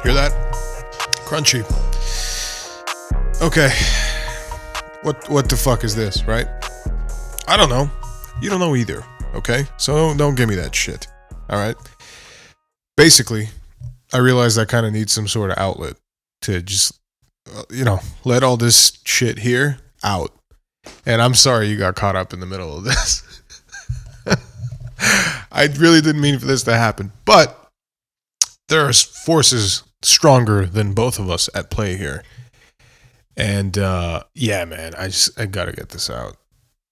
Hear that? Crunchy. Okay. What the fuck is this, right? I don't know. You don't know either, okay? So don't give me that shit, all right? Basically, I realized I kind of need some sort of outlet to just, let all this shit here out. And I'm sorry you got caught up in the middle of this. I really didn't mean for this to happen. But there are forces stronger than both of us at play here. And, yeah, man, I gotta get this out.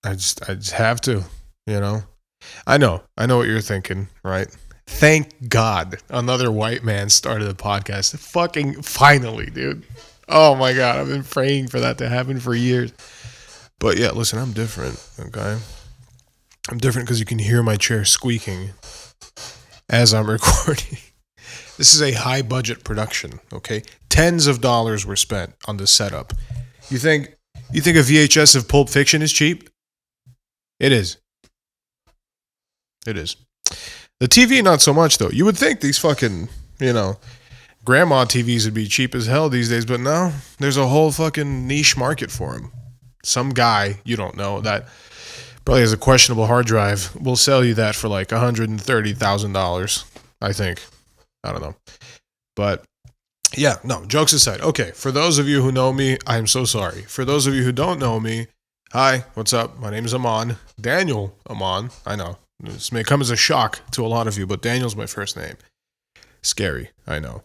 I just have to, I know what you're thinking, right? Thank God another white man started a podcast. Fucking finally, dude. Oh my God, I've been praying for that to happen for years. But yeah, listen, I'm different, okay? I'm different because you can hear my chair squeaking as I'm recording. This is a high budget production, okay? Tens of dollars were spent on this setup. You think a VHS of Pulp Fiction is cheap? It is. It is. The TV, not so much, though. You would think these fucking, grandma TVs would be cheap as hell these days, but no. There's a whole fucking niche market for them. Some guy, you don't know, that probably has a questionable hard drive, will sell you that for like $130,000, I think. I don't know. But, yeah, no, jokes aside. Okay, for those of you who know me, I'm so sorry. For those of you who don't know me, hi, what's up? My name is Amon. Daniel Amon. I know. This may come as a shock to a lot of you, but Daniel's my first name. Scary, I know.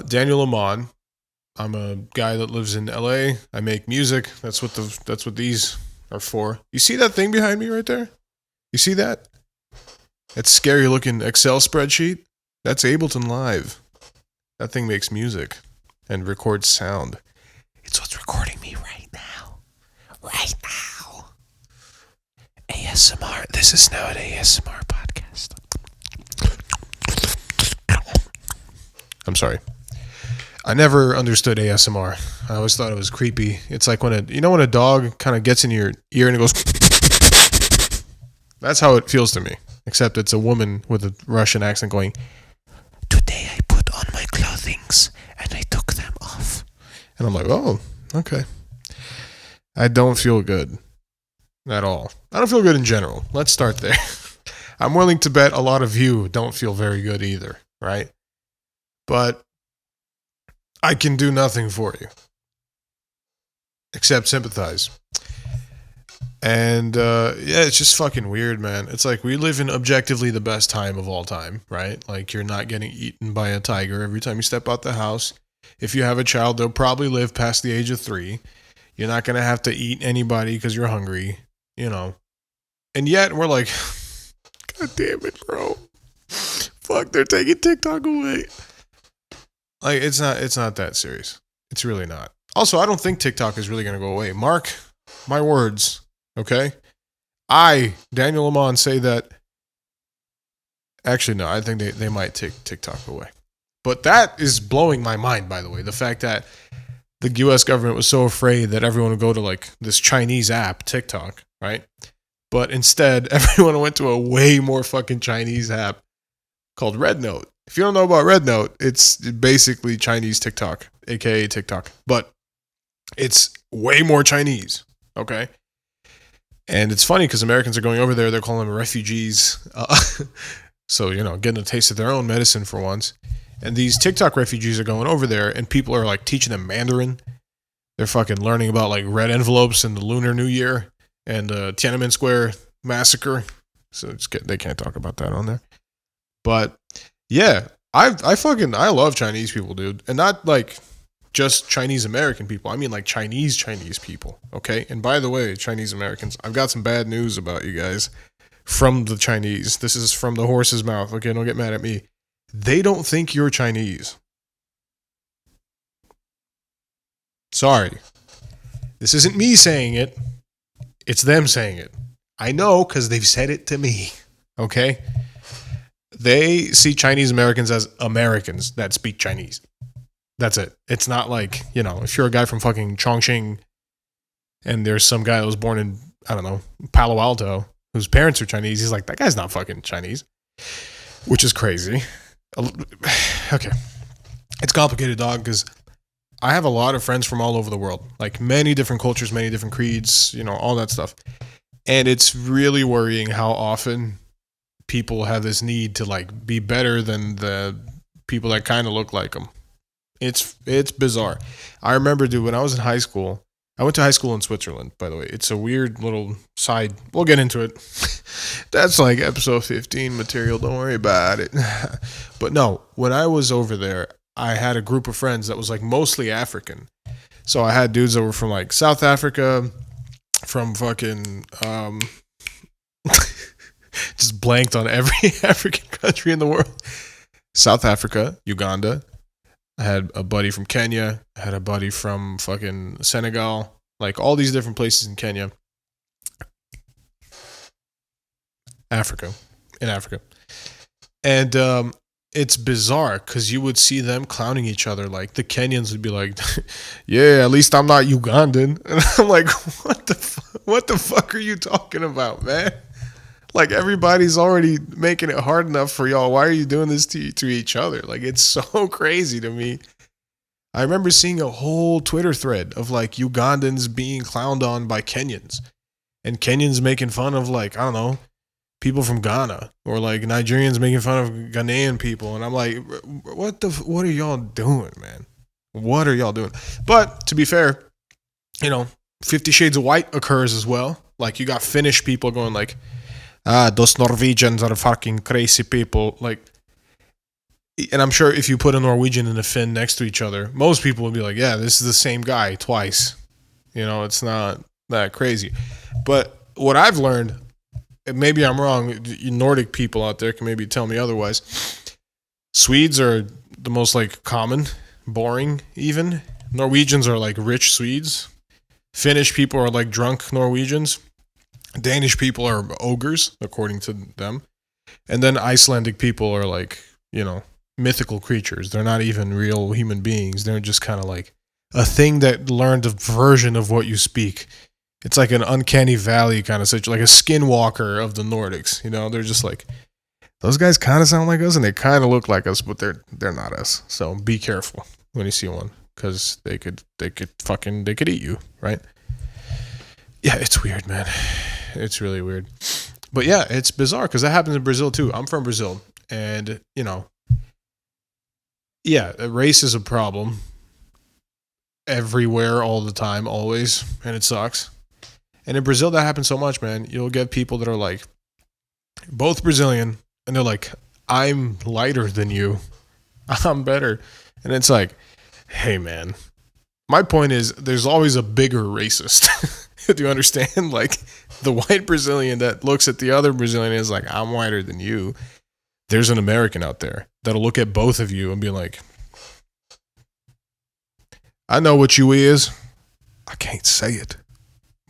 Daniel Amon. I'm a guy that lives in LA. I make music. That's what these are for. You see that thing behind me right there? You see that? That scary looking Excel spreadsheet? That's Ableton Live. That thing makes music and records sound. It's what's recording me right now. Right now. ASMR. This is now an ASMR podcast. I'm sorry. I never understood ASMR. I always thought it was creepy. It's like when a dog kind of gets in your ear and it goes. That's how it feels to me. Except it's a woman with a Russian accent going, "Today I put on my clothings and I took them off." And I'm like, oh, okay. I don't feel good at all. I don't feel good in general. Let's start there. I'm willing to bet a lot of you don't feel very good either, right? But I can do nothing for you except sympathize. And yeah, it's just fucking weird, man. It's like we live in objectively the best time of all time, right? Like you're not getting eaten by a tiger every time you step out the house. If you have a child, they'll probably live past the age of 3. You're not going to have to eat anybody because you're hungry, And yet we're like, God damn it, bro. Fuck, they're taking TikTok away. Like, it's not that serious. It's really not. Also, I don't think TikTok is really going to go away. Mark my words, okay? I, Daniel Amon, say that. Actually, no, I think they might take TikTok away. But that is blowing my mind, by the way. The fact that the U.S. government was so afraid that everyone would go to, like, this Chinese app, TikTok, right? But instead, everyone went to a way more fucking Chinese app called Red Note. If you don't know about Red Note, it's basically Chinese TikTok, aka TikTok. But it's way more Chinese, okay? And it's funny because Americans are going over there. They're calling them refugees. So, getting a taste of their own medicine for once. And these TikTok refugees are going over there, and people are, like, teaching them Mandarin. They're fucking learning about, like, red envelopes and the Lunar New Year and the Tiananmen Square massacre. So they can't talk about that on there. But yeah, I love Chinese people, dude. And not like just Chinese American people. I mean like Chinese people, okay? And by the way, Chinese Americans, I've got some bad news about you guys from the Chinese. This is from the horse's mouth, okay? Don't get mad at me. They don't think you're Chinese. Sorry. This isn't me saying it. It's them saying it. I know because they've said it to me, okay? They see Chinese Americans as Americans that speak Chinese. That's it. It's not like, if you're a guy from fucking Chongqing and there's some guy that was born in, I don't know, Palo Alto, whose parents are Chinese, he's like, that guy's not fucking Chinese, which is crazy. Okay. It's complicated, dog, because I have a lot of friends from all over the world, like many different cultures, many different creeds, all that stuff. And it's really worrying how often people have this need to like be better than the people that kind of look like them. It's bizarre. I remember, dude, when I was in high school, I went to high school in Switzerland, by the way. It's a weird little side. We'll get into it. That's like episode 15 material. Don't worry about it. But no, when I was over there, I had a group of friends that was like mostly African. So I had dudes that were from like South Africa, from fucking just blanked on every African country in the world. South Africa, Uganda. I had a buddy from Kenya. I had a buddy from fucking Senegal. Like all these different places in Kenya. In Africa. And it's bizarre because you would see them clowning each other. Like the Kenyans would be like, yeah, at least I'm not Ugandan. And I'm like, what the fuck are you talking about, man? Like everybody's already making it hard enough for y'all. Why are you doing this to each other? Like it's so crazy to me. I remember seeing a whole Twitter thread of like Ugandans being clowned on by Kenyans, and Kenyans making fun of like, I don't know, people from Ghana, or like Nigerians making fun of Ghanaian people. And I'm like, what are y'all doing, man? What are y'all doing? But to be fair, 50 Shades of White occurs as well. Like you got Finnish people going like, those Norwegians are fucking crazy people. Like, and I'm sure if you put a Norwegian and a Finn next to each other, most people would be like, yeah, this is the same guy twice. It's not that crazy. But what I've learned, and maybe I'm wrong, you Nordic people out there can maybe tell me otherwise. Swedes are the most like common, boring even. Norwegians are like rich Swedes. Finnish people are like drunk Norwegians. Danish people are ogres, according to them. And then Icelandic people are like, mythical creatures. They're not even real human beings. They're just kind of like a thing that learned a version of what you speak. It's like an uncanny valley kind of situation, like a skinwalker of the Nordics. They're just like, those guys kind of sound like us and they kind of look like us, but they're not us. So be careful when you see one, because they could eat you, right? Yeah, it's weird, man. It's really weird. But yeah, it's bizarre because that happens in Brazil too. I'm from Brazil, and yeah, race is a problem everywhere, all the time, always, and it sucks. And in Brazil, that happens so much, man. You'll get people that are like both Brazilian, and they're like, I'm lighter than you. I'm better. And it's like, hey, man, my point is there's always a bigger racist. Do you understand? Like the white Brazilian that looks at the other Brazilian is like, I'm whiter than you. There's an American out there that'll look at both of you and be like, I know what you is. I can't say it,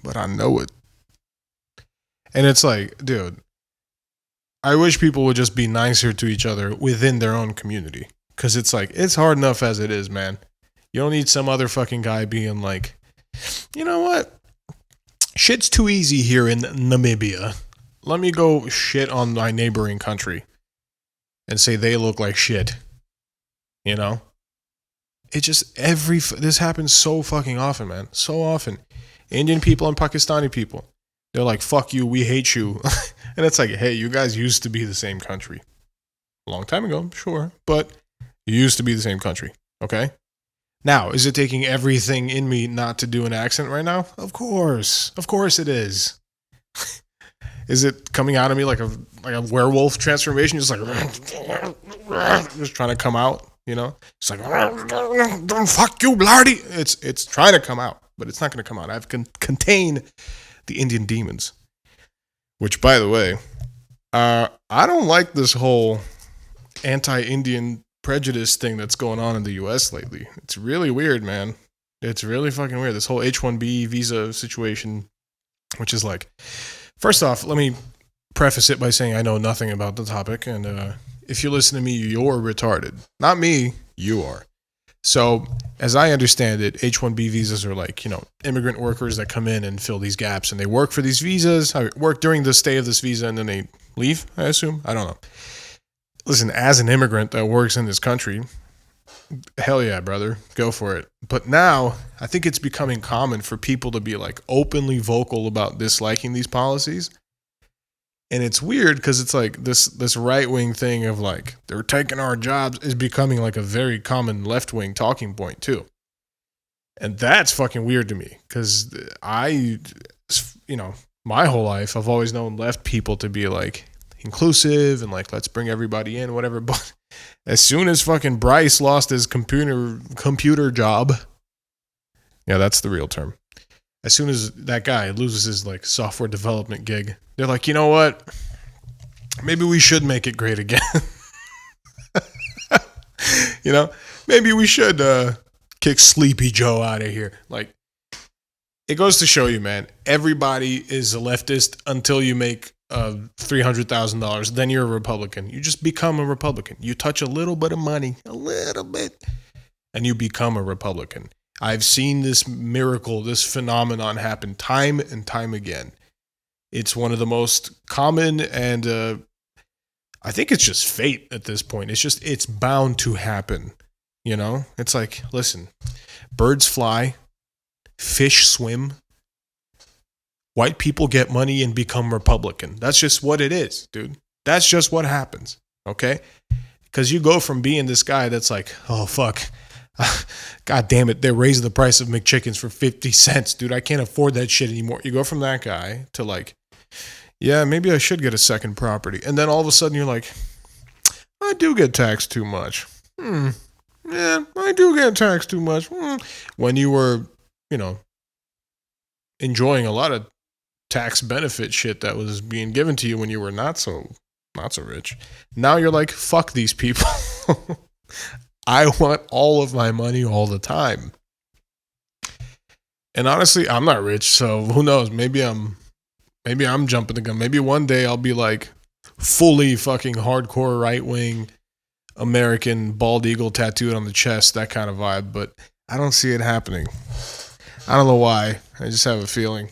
but I know it. And it's like, dude, I wish people would just be nicer to each other within their own community. Because it's like, it's hard enough as it is, man. You don't need some other fucking guy being like, you know what? Shit's too easy here in Namibia. Let me go shit on my neighboring country and say they look like shit. It just, this happens so fucking often, man. So often. Indian people and Pakistani people. They're like, fuck you, we hate you. And it's like, hey, you guys used to be the same country. A long time ago, sure. But you used to be the same country, okay? Now, is it taking everything in me not to do an accent right now? Of course. Of course it is. Is it coming out of me like a werewolf transformation? Just trying to come out, It's like, fuck you, blardy. It's trying to come out, but it's not going to come out. I have contained the Indian demons. Which, by the way, I don't like this whole anti-Indian prejudice thing that's going on in the U.S. lately. It's really weird, man. It's really fucking weird. This whole H-1B visa situation, which is like, first off, let me preface it by saying I know nothing about the topic, and if you listen to me, you're retarded. Not me, you are. So, as I understand it, H-1B visas are like, immigrant workers that come in and fill these gaps, and they work for these visas, work during the stay of this visa, and then they leave, I assume? I don't know. Listen, as an immigrant that works in this country, Hell yeah, brother. Go for it. But now I think it's becoming common for people to be like openly vocal about disliking these policies. And it's weird because it's like this right wing thing of like they're taking our jobs is becoming like a very common left wing talking point too. And that's fucking weird to me because my whole life I've always known left people to be like inclusive and like let's bring everybody in, whatever. But as soon as fucking Bryce lost his computer job, yeah, that's the real term. As soon as that guy loses his like software development gig, they're like, you know what? Maybe we should make it great again. Maybe we should kick Sleepy Joe out of here. Like, it goes to show you, man, everybody is a leftist until you make $300,000. Then you're a Republican. You just become a Republican. You touch a little bit of money, a little bit, and you become a Republican. I've seen this miracle, this phenomenon happen time and time again. It's one of the most common, and I think it's just fate at this point. It's bound to happen. It's like, listen, birds fly, fish swim, white people get money and become Republican. That's just what it is, dude. That's just what happens, okay? Because you go from being this guy that's like, oh, fuck, God damn it, they raised the price of McChickens for 50 cents, dude. I can't afford that shit anymore. You go from that guy to like, yeah, maybe I should get a second property. And then all of a sudden you're like, I do get taxed too much. Yeah, I do get taxed too much. When you were, enjoying a lot of tax benefit shit that was being given to you when you were not so rich. Now you're like, fuck these people. I want all of my money all the time. And honestly, I'm not rich, so who knows? Maybe I'm jumping the gun. Maybe one day I'll be like fully fucking hardcore right wing American bald eagle tattooed on the chest, that kind of vibe, but I don't see it happening. I don't know why. I just have a feeling.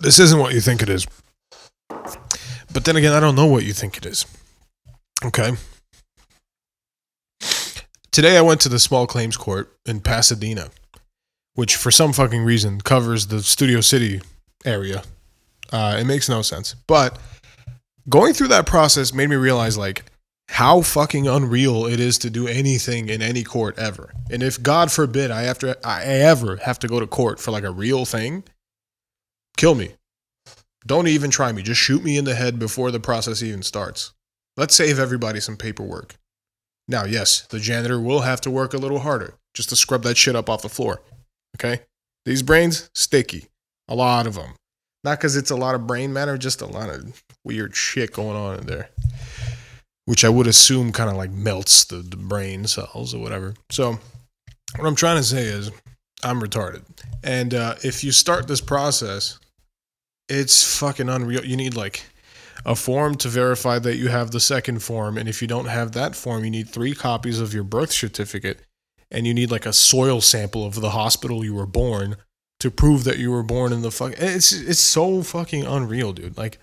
This isn't what you think it is. But then again, I don't know what you think it is. Okay. Today I went to the small claims court in Pasadena, which for some fucking reason covers the Studio City area. It makes no sense. But going through that process made me realize like how fucking unreal it is to do anything in any court ever. And if God forbid I ever have to go to court for like a real thing, kill me. Don't even try me. Just shoot me in the head before the process even starts. Let's save everybody some paperwork. Now, yes, the janitor will have to work a little harder just to scrub that shit up off the floor. Okay? These brains, sticky. A lot of them. Not because it's a lot of brain matter, just a lot of weird shit going on in there. Which I would assume kind of like melts the brain cells or whatever. So, what I'm trying to say is, I'm retarded. And if you start this process, it's fucking unreal. You need like a form to verify that you have the second form. And if you don't have that form, you need 3 copies of your birth certificate. And you need like a soil sample of the hospital you were born to prove that you were born in the fucking... It's so fucking unreal, dude. Like,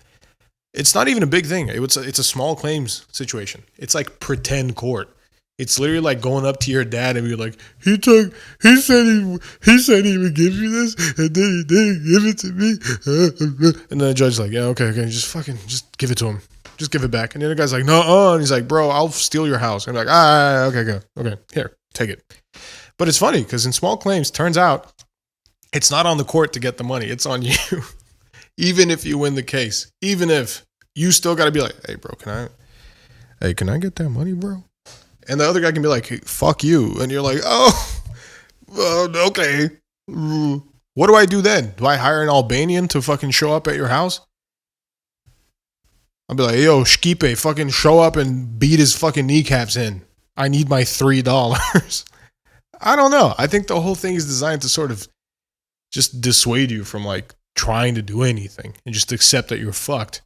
it's not even a big thing. It's a small claims situation. It's like pretend court. It's literally like going up to your dad and be like, he said he would give you this, and then he didn't give it to me. And then the judge's like, yeah, okay, just give it to him. Just give it back. And the other guy's like, no, and he's like, bro, I'll steal your house. And I'm like, okay, go. Okay, here, take it. But it's funny because in small claims, turns out it's not on the court to get the money. It's on you. Even if you win the case, even if you still got to be like, hey, bro, can I get that money, bro? And the other guy can be like, hey, fuck you. And you're like, oh, okay. What do I do then? Do I hire an Albanian to fucking show up at your house? I'll be like, yo, Shkipe, fucking show up and beat his fucking kneecaps in. I need my $3. I don't know. I think the whole thing is designed to sort of just dissuade you from like trying to do anything and just accept that you're fucked.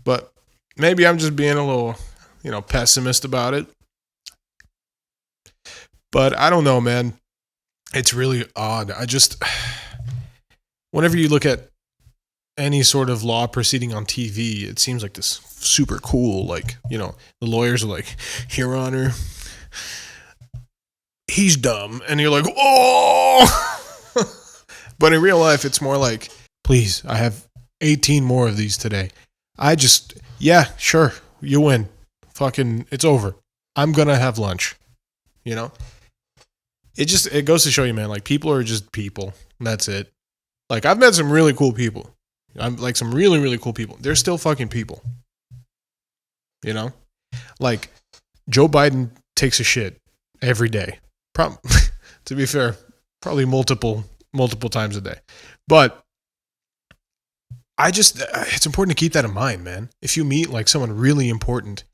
But maybe I'm just being a little, pessimist about it. But I don't know, man. It's really odd. Whenever you look at any sort of law proceeding on TV, it seems like this super cool, like, the lawyers are like, Your Honor, he's dumb. And you're like, oh! But in real life, it's more like, please, I have 18 more of these today. Yeah, sure, you win. Fucking, it's over. I'm going to have lunch. It goes to show you, man, like, people are just people. That's it. Like, I've met some really cool people. I'm like some really, really cool people. They're still fucking people. Like, Joe Biden takes a shit every day. To be fair, probably multiple times a day. But it's important to keep that in mind, man. If you meet like someone really important,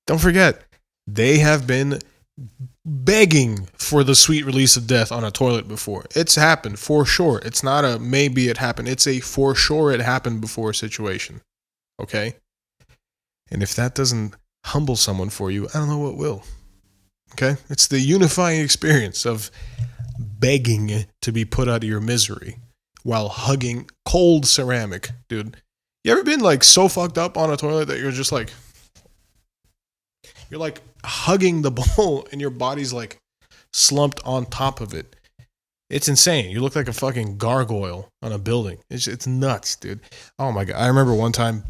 don't forget, they have been begging for the sweet release of death on a toilet before. It's happened for sure. It's not a maybe it happened. It's a for sure it happened before situation. Okay? And if that doesn't humble someone for you, I don't know what will. Okay? It's the unifying experience of begging to be put out of your misery while hugging cold ceramic, dude. You ever been like so fucked up on a toilet that you're just like, you're like hugging the bowl and your body's like slumped on top of it? It's insane. You look like a fucking gargoyle on a building. It's nuts, dude. Oh my God. I remember one time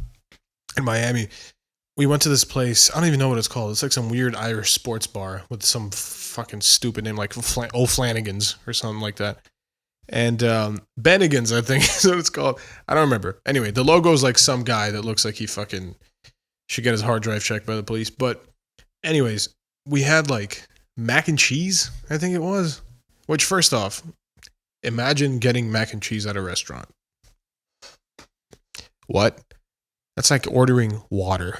in Miami, we went to this place. I don't even know what it's called. It's like some weird Irish sports bar with some fucking stupid name like O'Flanagan's or something like that. And Bennigan's, I think is what it's called. I don't remember. Anyway, the logo is like some guy that looks like he fucking should get his hard drive checked by the police. But anyways, we had like mac and cheese, I think it was. Which, first off, imagine getting mac and cheese at a restaurant. What? That's like ordering water.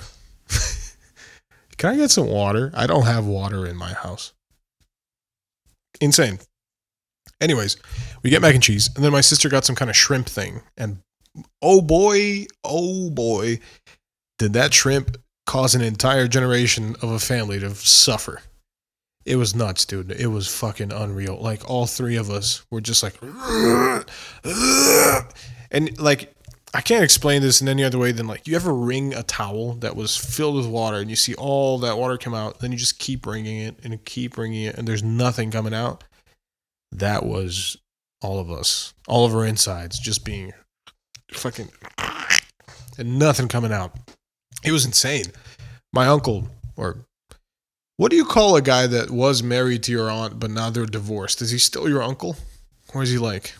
Can I get some water? I don't have water in my house. Insane. Anyways, we get mac and cheese, and then my sister got some kind of shrimp thing. And oh boy, did that shrimp cause an entire generation of a family to suffer. It was nuts, dude. It was fucking unreal. Like, all three of us were just like, and like, I can't explain this in any other way than like, you ever wring a towel that was filled with water and you see all that water come out, then you just keep wringing it and there's nothing coming out? That was all of us, all of our insides just being fucking and nothing coming out. It was insane. My uncle, or what do you call a guy that was married to your aunt but now they're divorced? Is he still your uncle? Or is he like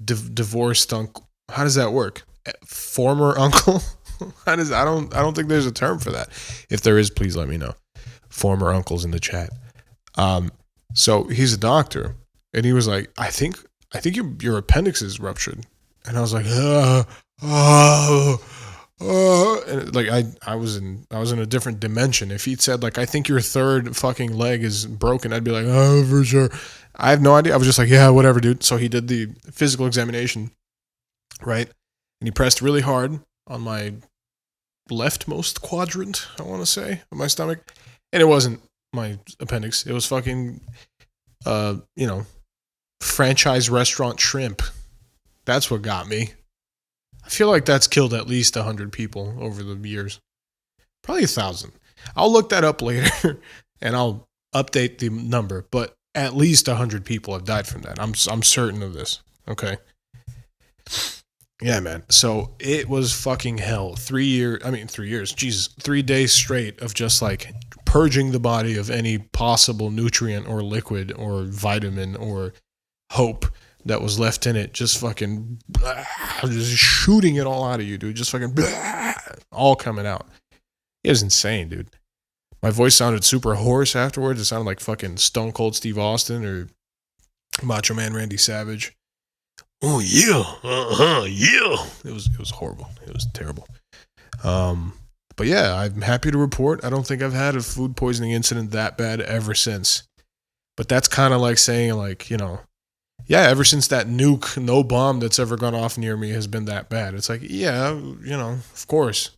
divorced uncle? How does that work? Former uncle? I don't think there's a term for that. If there is, please let me know. Former uncles in the chat. So he's a doctor, and he was like, I think your appendix is ruptured. And I was like, and like I was in a different dimension. If he'd said like, I think your third fucking leg is broken, I'd be like, oh, for sure. I have no idea. I was just like, yeah, whatever, dude. So he did the physical examination, right? And he pressed really hard on my leftmost quadrant, I want to say, of my stomach. And it wasn't my appendix. It was fucking, franchise restaurant shrimp. That's what got me. I feel like that's killed at least 100 people over the years. Probably 1,000. I'll look that up later and I'll update the number, but at least 100 people have died from that. I'm certain of this. Okay. Yeah, man. So it was fucking hell. 3 years. Jesus. 3 days straight of just like purging the body of any possible nutrient or liquid or vitamin or hope that was left in it. Just fucking just shooting it all out of you, dude. Just fucking all coming out. It was insane, dude. My voice sounded super hoarse afterwards. It sounded like fucking Stone Cold Steve Austin or Macho Man Randy Savage. Oh yeah, yeah. It was horrible. It was terrible. But yeah, I'm happy to report I don't think I've had a food poisoning incident that bad ever since. But that's kind of like saying like, yeah, ever since that nuke, no bomb that's ever gone off near me has been that bad. It's like, yeah, of course.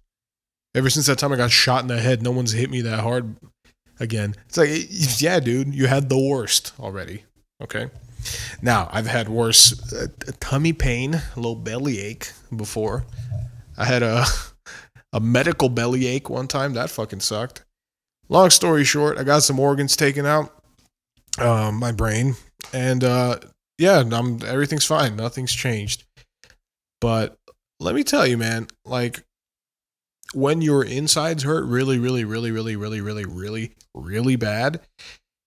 Ever since that time I got shot in the head, no one's hit me that hard again. It's like, yeah, dude, you had the worst already. Okay. Now, I've had worse tummy pain, a little belly ache before. I had a medical belly ache one time. That fucking sucked. Long story short, I got some organs taken out, my brain, and yeah, everything's fine. Nothing's changed. But let me tell you, man, like when your insides hurt really, really, really, really, really, really, really, really bad,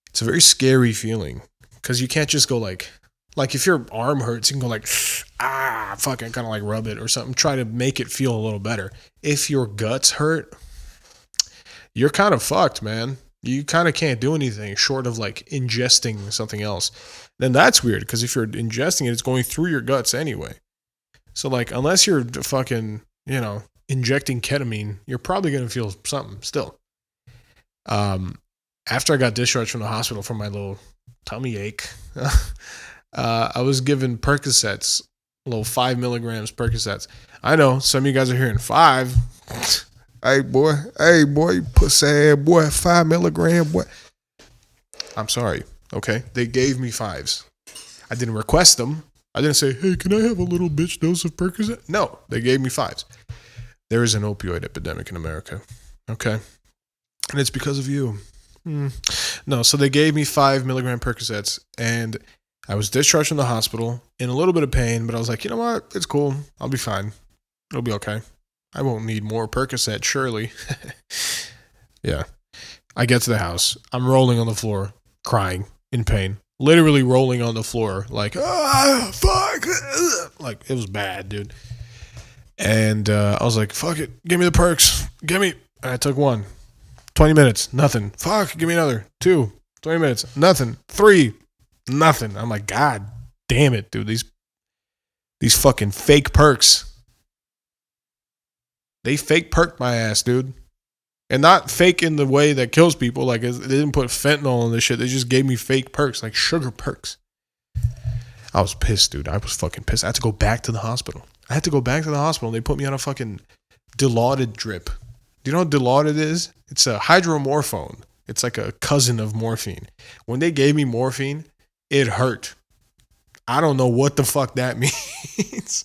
it's a very scary feeling because you can't just go like if your arm hurts, you can go like, fucking kind of like rub it or something, try to make it feel a little better. If your guts hurt, you're kind of fucked, man. You kind of can't do anything short of like ingesting something else. Then that's weird because if you're ingesting it, it's going through your guts anyway. So like, unless you're fucking, injecting ketamine, you're probably going to feel something still. After I got discharged from the hospital for my little tummy ache, I was given Percocets, little 5 milligrams Percocets. I know some of you guys are hearing 5. Hey boy, you pussy ass boy, 5 milligram boy. I'm sorry, okay? They gave me 5s. I didn't request them. I didn't say, hey, can I have a little bitch dose of Percocet? No, they gave me 5s. There is an opioid epidemic in America, okay? And it's because of you. No, so they gave me 5 milligram Percocets, and I was discharged from the hospital in a little bit of pain, but I was like, you know what? It's cool. I'll be fine. It'll be okay. I won't need more Percocet, surely. Yeah. I get to the house. I'm rolling on the floor, crying in pain. Literally rolling on the floor, like, fuck. Like, it was bad, dude. And I was like, fuck it. Give me the Percs. Give me. And I took 1. 20 minutes. Nothing. Fuck. Give me another. 2. 20 minutes. Nothing. 3. Nothing. I'm like, God damn it, dude. These fucking fake Percs. They fake perked my ass, dude. And not fake in the way that kills people. Like, they didn't put fentanyl in this shit. They just gave me fake Percs, like sugar Percs. I was pissed, dude. I was fucking pissed. I had to go back to the hospital. And they put me on a fucking Dilaudid drip. Do you know what Dilaudid is? It's a hydromorphone. It's like a cousin of morphine. When they gave me morphine, it hurt. I don't know what the fuck that means.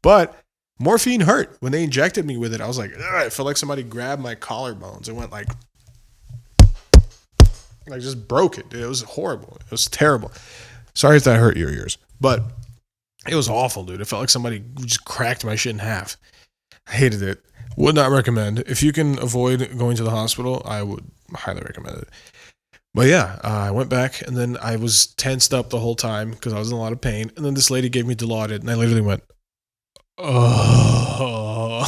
But morphine hurt. When they injected me with it, I was like, ugh, it felt like somebody grabbed my collarbones. It went like just broke it. It was horrible. It was terrible. Sorry if that hurt your ears. But it was awful, dude. It felt like somebody just cracked my shit in half. I hated it. Would not recommend. If you can avoid going to the hospital, I would highly recommend it. But yeah, I went back, and then I was tensed up the whole time because I was in a lot of pain. And then this lady gave me Dilaudid, and I literally went, oh.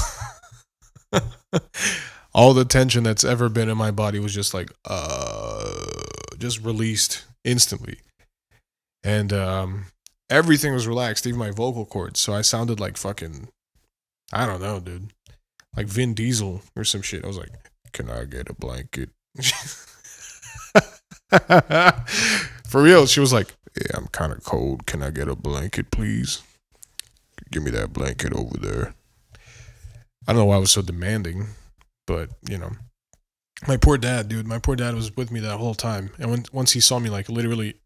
All the tension that's ever been in my body was just like, just released instantly. And everything was relaxed, even my vocal cords. So I sounded like fucking, I don't know, dude. Like Vin Diesel or some shit. I was like, can I get a blanket? For real, she was like, yeah, I'm kind of cold. Can I get a blanket, please? Give me that blanket over there. I don't know why I was so demanding, but, my poor dad, dude. My poor dad was with me that whole time. And once he saw me, like, literally,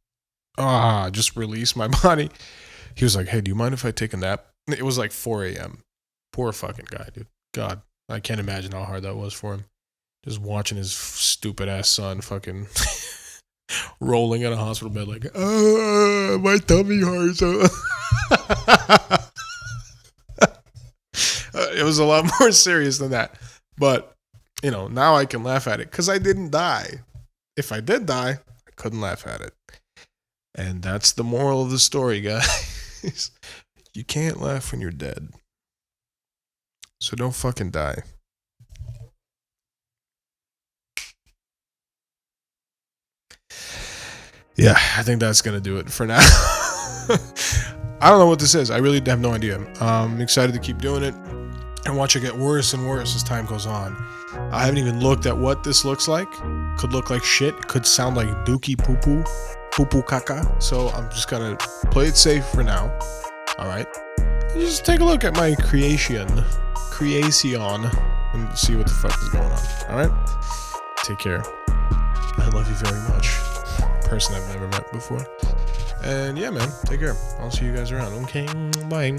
just release my body, he was like, hey, do you mind if I take a nap? It was like 4 a.m. Poor fucking guy, dude. God, I can't imagine how hard that was for him. Just watching his stupid ass son fucking rolling in a hospital bed like, my tummy hurts. It was a lot more serious than that. But, now I can laugh at it because I didn't die. If I did die, I couldn't laugh at it. And that's the moral of the story, guys. You can't laugh when you're dead. So don't fucking die. Yeah, I think that's going to do it for now. I don't know what this is. I really have no idea. I'm excited to keep doing it and watch it get worse and worse as time goes on. I haven't even looked at what this looks like. Could look like shit. Could sound like dookie poo-poo. Poo-poo caca. So I'm just going to play it safe for now. All right. And just take a look at my creation and see what the fuck is going on. All right. Take care. I love you very much. Person I've never met before. And yeah, man, take care. I'll see you guys around. Okay, bye.